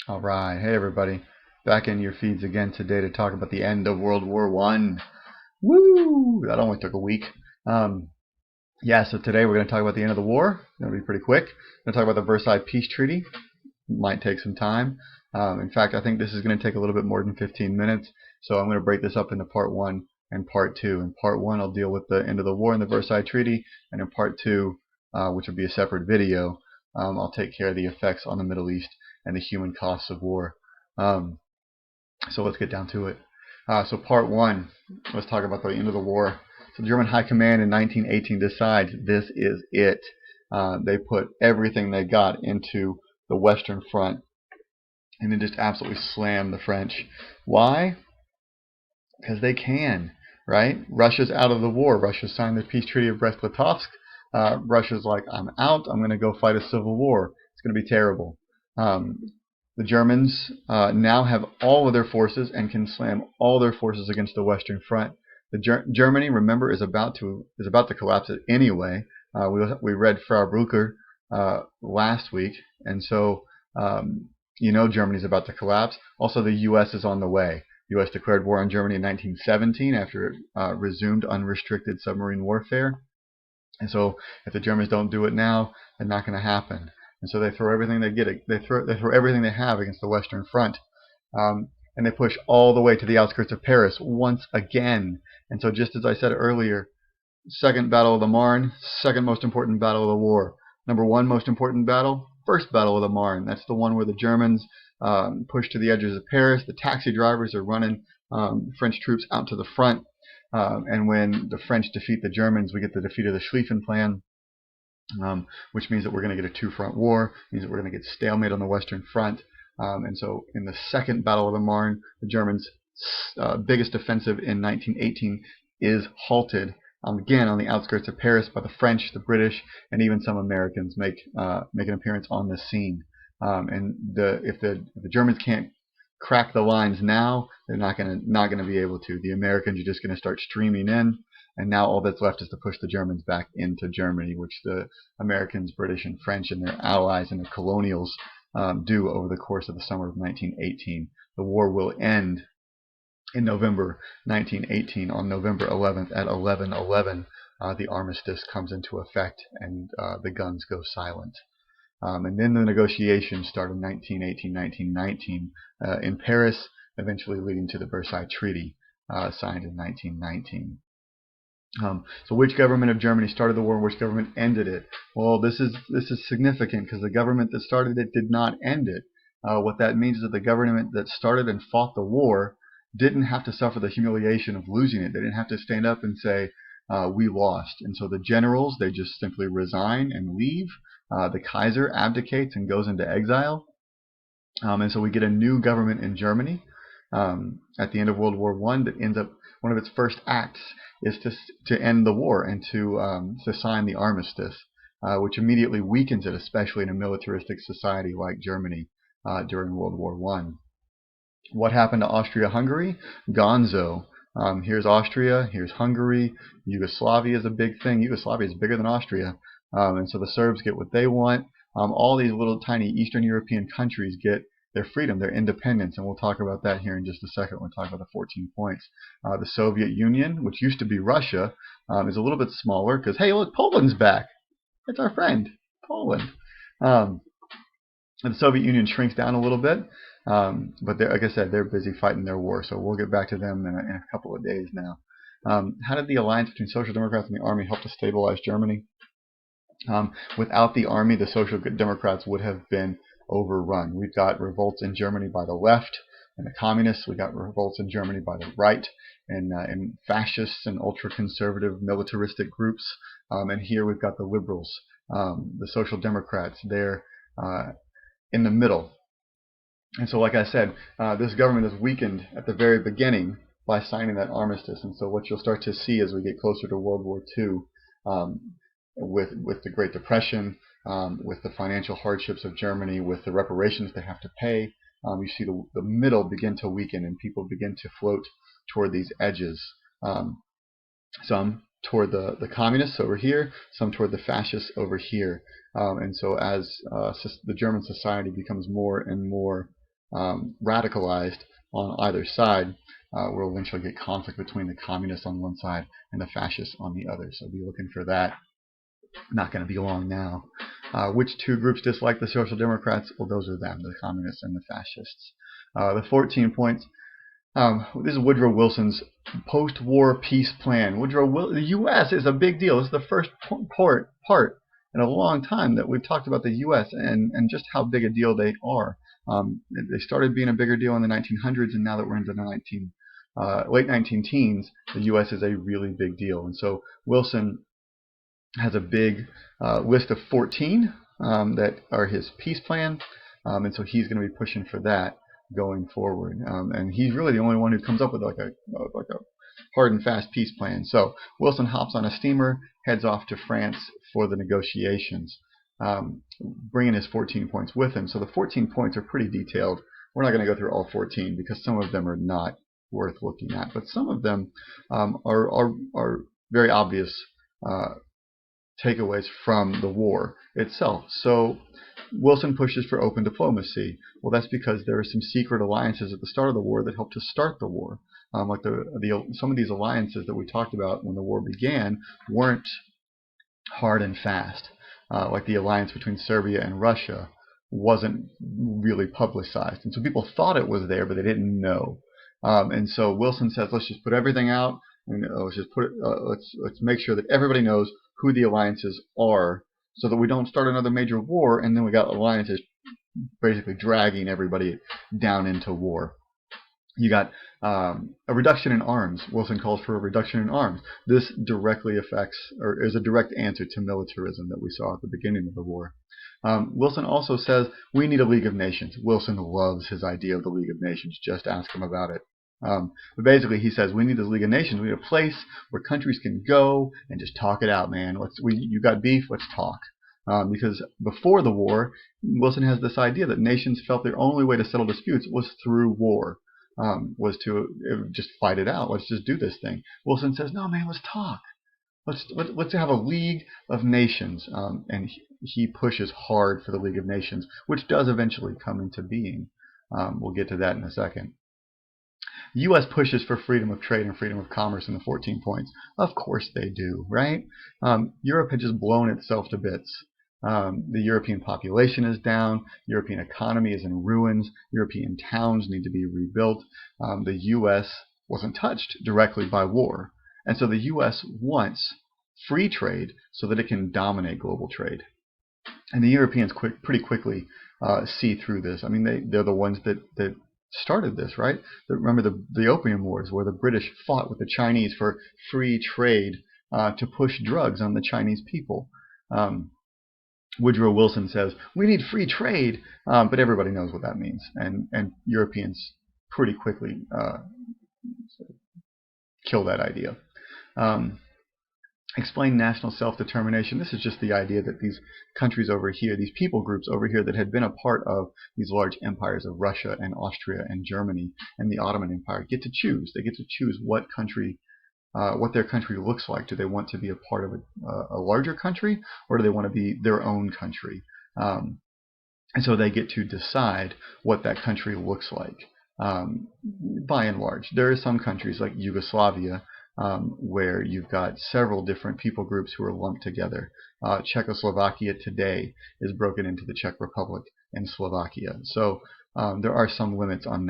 All right, hey everybody, back in your feeds again today to talk about the end of World War One. Woo! That only took a week. Um, so today we're going to talk about the end of the war. It'll be pretty quick. We're going to talk about the Versailles Peace Treaty. It might take some time. In fact, I think this is going to take a little bit more than 15 minutes. So I'm going to break this up into part one and part two. In part one, I'll deal with the end of the war and the Versailles Treaty, and in part two, which will be a separate video, I'll take care of the effects on the Middle East and the human costs of war. Um, so let's get down to it. So part one, let's talk about the end of the war. So German High Command in 1918 decides this is it. They put everything they got into the Western Front, and then just absolutely slammed the French. Why? Because they can, right? Russia's out of the war. Russia signed the peace treaty of Brest-Litovsk. Russia's like, I'm out. I'm going to go fight a civil war. It's going to be terrible. Um, the Germans now have all of their forces and can slam all their forces against the Western Front. Germany, remember, is about to collapse it anyway. We read Frau Brücker last week, and so Germany's about to collapse. Also, the U.S. is on the way. The U.S. declared war on Germany in 1917 after it resumed unrestricted submarine warfare. And so, if the Germans don't do it now, it's not going to happen. And so they throw everything they get. They throw everything they have against the Western Front, and they push all the way to the outskirts of Paris once again. And so, just as I said earlier, Second Battle of the Marne, second most important battle of the war. Number one most important battle, First Battle of the Marne. That's the one where the Germans push to the edges of Paris. The taxi drivers are running French troops out to the front. And when the French defeat the Germans, we get the defeat of the Schlieffen Plan, which means that we're going to get a two-front war. It means that we're going to get stalemate on the Western Front. And so in the Second Battle of the Marne, the Germans' biggest offensive in 1918 is halted again on the outskirts of Paris by the French, the British, and even some Americans make an appearance on the scene. If the Germans can't crack the lines now, they're not gonna be able to. The Americans are just gonna start streaming in, and now all that's left is to push the Germans back into Germany, which the Americans, British, and French, and their allies and their colonials do over the course of the summer of 1918. The war will end in November 1918. On November 11th at 11:11, the armistice comes into effect, and the guns go silent. And then the negotiations start in 1918-1919 in Paris, eventually leading to the Versailles Treaty signed in 1919. So which government of Germany started the war and which government ended it? Well, this is significant because the government that started it did not end it. What that means is that the government that started and fought the war didn't have to suffer the humiliation of losing it. They didn't have to stand up and say, we lost. And so the generals, they just simply resign and leave. The Kaiser abdicates and goes into exile. And so we get a new government in Germany at the end of World War I that ends up, one of its first acts is to end the war and to sign the armistice, which immediately weakens it, especially in a militaristic society like Germany during World War I. What happened to Austria-Hungary? Gonzo. Here's Austria, here's Hungary. Yugoslavia is a big thing. Yugoslavia is bigger than Austria. And so the Serbs get what they want. All these little tiny Eastern European countries get their freedom, their independence, and we'll talk about that here in just a second. We'll talk about the 14 points. The Soviet Union, which used to be Russia, is a little bit smaller because, hey, look, Poland's back. It's our friend, Poland. The Soviet Union shrinks down a little bit, but like I said, they're busy fighting their war, so we'll get back to them in a couple of days now. How did the alliance between Social Democrats and the Army help to stabilize Germany? Without the Army, the Social Democrats would have been overrun. We've got revolts in Germany by the left and the communists. We got revolts in Germany by the right and fascists and ultra-conservative militaristic groups. And here we've got the liberals, the Social Democrats. They're in the middle. And so, like I said, this government is weakened at the very beginning by signing that armistice. And so what you'll start to see as we get closer to World War II, with the Great Depression, with the financial hardships of Germany, with the reparations they have to pay, you see the middle begin to weaken and people begin to float toward these edges. Some toward the communists over here, some toward the fascists over here. And so as the German society becomes more and more radicalized on either side, we'll eventually get conflict between the communists on one side and the fascists on the other. So be looking for that. Not going to be long now. Which two groups dislike the Social Democrats? Well, those are them, the communists and the fascists. The 14 points. This is Woodrow Wilson's post-war peace plan. The U.S. is a big deal. This is the first part in a long time that we've talked about the U.S. and just how big a deal they are. They started being a bigger deal in the 1900s, and now that we're into the late 19 teens, the U.S. is a really big deal. And so Wilson has a big list of 14 that are his peace plan, and so he's going to be pushing for that going forward. And he's really the only one who comes up with like a hard and fast peace plan. So Wilson hops on a steamer, heads off to France for the negotiations, bringing his 14 points with him. So the 14 points are pretty detailed. We're not going to go through all 14 because some of them are not worth looking at, but some of them are very obvious takeaways from the war itself. So Wilson pushes for open diplomacy. Well, that's because there are some secret alliances at the start of the war that helped to start the war. Like some of these alliances that we talked about when the war began weren't hard and fast. Like the alliance between Serbia and Russia wasn't really publicized, and so people thought it was there, but they didn't know. And so Wilson says, let's just put everything out, and let's make sure that everybody knows who the alliances are, so that we don't start another major war, and then we got alliances basically dragging everybody down into war. You got a reduction in arms. Wilson calls for a reduction in arms. This directly affects, or is a direct answer to militarism that we saw at the beginning of the war. Wilson also says we need a League of Nations. Wilson loves his idea of the League of Nations. Just ask him about it. But basically, he says we need this League of Nations. We need a place where countries can go and just talk it out, man. You got beef? Let's talk. Because before the war, Wilson has this idea that nations felt their only way to settle disputes was through war, was to just fight it out. Let's just do this thing. Wilson says, no, man, let's talk. Let's have a League of Nations, and he pushes hard for the League of Nations, which does eventually come into being. We'll get to that in a second. The U.S. pushes for freedom of trade and freedom of commerce in the 14 points. Of course they do, right? Europe had just blown itself to bits. The European population is down. European economy is in ruins. European towns need to be rebuilt. The U.S. wasn't touched directly by war. And so the U.S. wants free trade so that it can dominate global trade. And the Europeans pretty quickly see through this. I mean, they're the ones that started this, right? Remember the Opium Wars, where the British fought with the Chinese for free trade to push drugs on the Chinese people. Woodrow Wilson says, we need free trade, but everybody knows what that means. And Europeans pretty quickly kill that idea. Explain national self-determination. This is just the idea that these countries over here, these people groups over here that had been a part of these large empires of Russia and Austria and Germany and the Ottoman Empire get to choose. They get to choose what their country looks like. Do they want to be a part of a larger country, or do they want to be their own country? And so they get to decide what that country looks like. By and large, there are some countries like Yugoslavia where you've got several different people groups who are lumped together. Czechoslovakia today is broken into the Czech Republic and Slovakia. So there are some limits on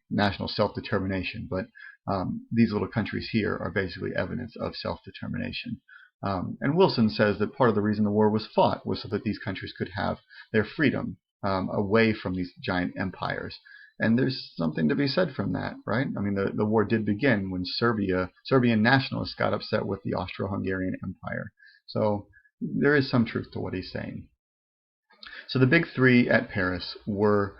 national self-determination, but these little countries here are basically evidence of self-determination. And Wilson says that part of the reason the war was fought was so that these countries could have their freedom away from these giant empires. And there's something to be said from that, right? I mean, the war did begin when Serbian nationalists got upset with the Austro-Hungarian Empire. So there is some truth to what he's saying. So the big three at Paris were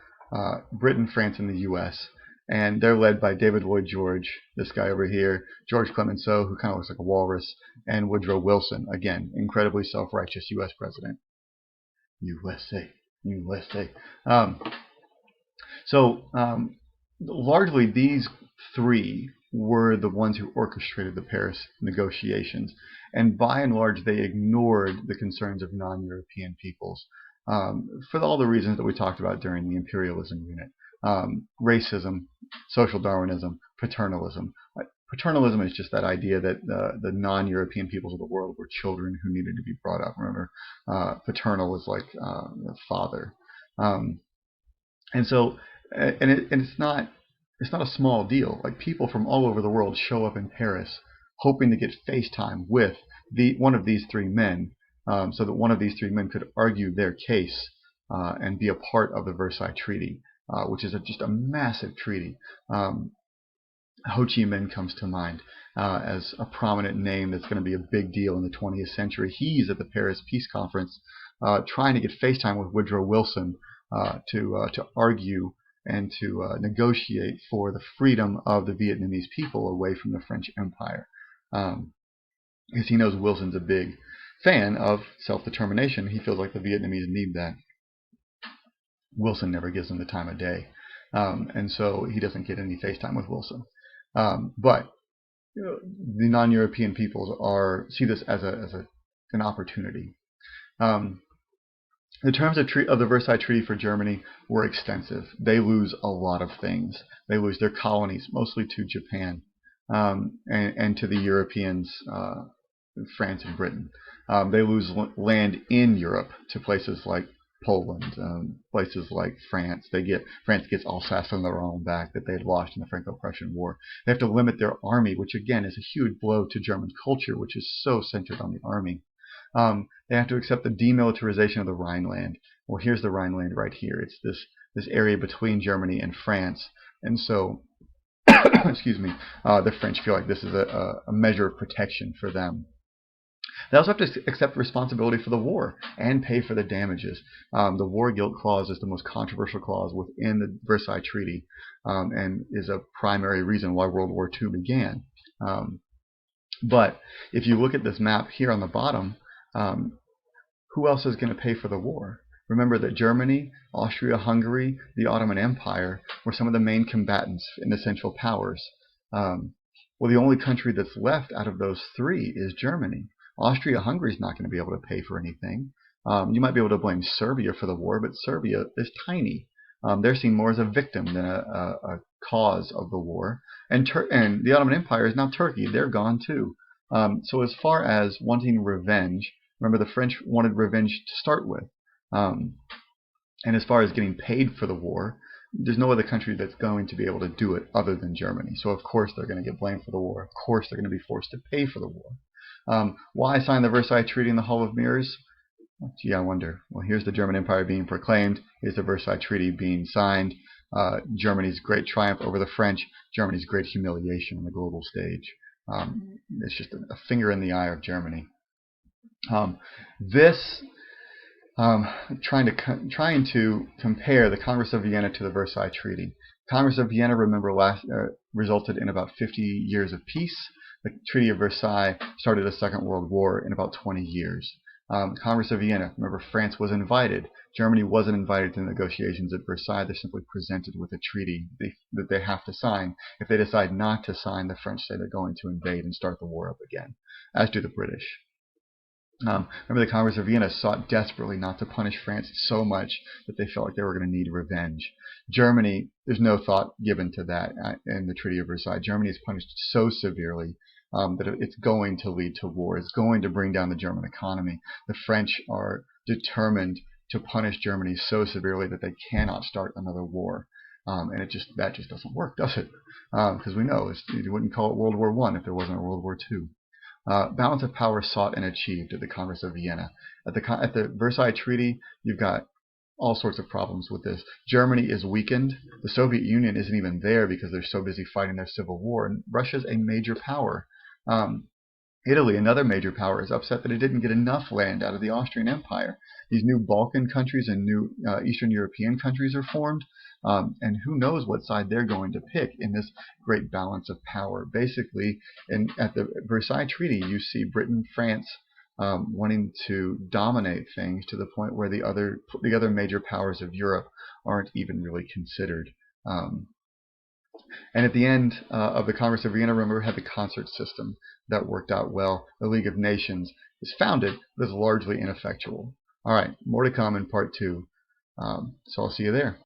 Britain, France, and the U.S., and they're led by David Lloyd George, this guy over here, George Clemenceau, who kind of looks like a walrus, and Woodrow Wilson, again, incredibly self-righteous U.S. president. USA. So largely these three were the ones who orchestrated the Paris negotiations, and by and large they ignored the concerns of non-European peoples. for all the reasons that we talked about during the imperialism unit. Racism, social Darwinism, paternalism. Paternalism is just that idea that the non-European peoples of the world were children who needed to be brought up. Remember, paternal is like father, and so it's not a small deal. Like people from all over the world show up in Paris hoping to get FaceTime with one of these three men, so that one of these three men could argue their case and be a part of the Versailles Treaty, which is just a massive treaty. Ho Chi Minh comes to mind as a prominent name that's going to be a big deal in the 20th century. He's at the Paris Peace Conference trying to get FaceTime with Woodrow Wilson to argue and to negotiate for the freedom of the Vietnamese people away from the French Empire. Because he knows Wilson's a big fan of self-determination. He feels like the Vietnamese need that. Wilson never gives them the time of day, and so he doesn't get any FaceTime with Wilson. But the non-European peoples see this as an opportunity. The terms of the Versailles Treaty for Germany were extensive. They lose a lot of things. They lose their colonies, mostly to Japan, and to the Europeans, France and Britain. They lose land in Europe to places like Poland, places like France. France gets Alsace and Lorraine back that they had lost in the Franco-Prussian War. They have to limit their army, which again is a huge blow to German culture, which is so centered on the army. They have to accept the demilitarization of the Rhineland. Well, here's the Rhineland right here. It's this area between Germany and France, and so excuse me, the French feel like this is a measure of protection for them. They also have to accept responsibility for the war and pay for the damages. The war guilt clause is the most controversial clause within the Versailles Treaty, and is a primary reason why World War II began. But if you look at this map here on the bottom, who else is going to pay for the war? Remember that Germany, Austria-Hungary, the Ottoman Empire were some of the main combatants in the Central Powers. Well, the only country that's left out of those three is Germany. Austria-Hungary is not going to be able to pay for anything. You might be able to blame Serbia for the war, but Serbia is tiny. They're seen more as a victim than a cause of the war. And the Ottoman Empire is now Turkey. They're gone too. So as far as wanting revenge, remember the French wanted revenge to start with. And as far as getting paid for the war, there's no other country that's going to be able to do it other than Germany. So of course they're going to get blamed for the war. Of course they're going to be forced to pay for the war. Why sign the Versailles Treaty in the Hall of Mirrors? Gee, I wonder. Well, here's the German Empire being proclaimed. Here's the Versailles Treaty being signed. Germany's great triumph over the French. Germany's great humiliation on the global stage. It's just a finger in the eye of Germany. Trying to compare the Congress of Vienna to the Versailles Treaty. Congress of Vienna, remember, resulted in about 50 years of peace. The Treaty of Versailles started a Second World War in about 20 years. Congress of Vienna, remember, France was invited. Germany wasn't invited to the negotiations at Versailles. They're simply presented with a treaty that they have to sign. If they decide not to sign, the French say they're going to invade and start the war up again, as do the British. Remember, the Congress of Vienna sought desperately not to punish France so much that they felt like they were going to need revenge. Germany, there's no thought given to that in the Treaty of Versailles. Germany is punished so severely that it's going to lead to war. It's going to bring down the German economy. The French are determined to punish Germany so severely that they cannot start another war. And that just doesn't work, does it? Because we know you wouldn't call it World War I if there wasn't a World War II. Balance of power sought and achieved at the Congress of Vienna. At the Versailles Treaty, you've got all sorts of problems with this. Germany is weakened. The Soviet Union isn't even there because they're so busy fighting their civil war. And Russia's a major power. Italy, another major power, is upset that it didn't get enough land out of the Austrian Empire. These new Balkan countries and new Eastern European countries are formed, and who knows what side they're going to pick in this great balance of power. Basically, at the Versailles Treaty, you see Britain, France wanting to dominate things to the point where the other major powers of Europe aren't even really considered. And at the end of the Congress of Vienna, remember, we had the concert system that worked out well. The League of Nations is founded, but is largely ineffectual. All right, more to come in part 2. So I'll see you there.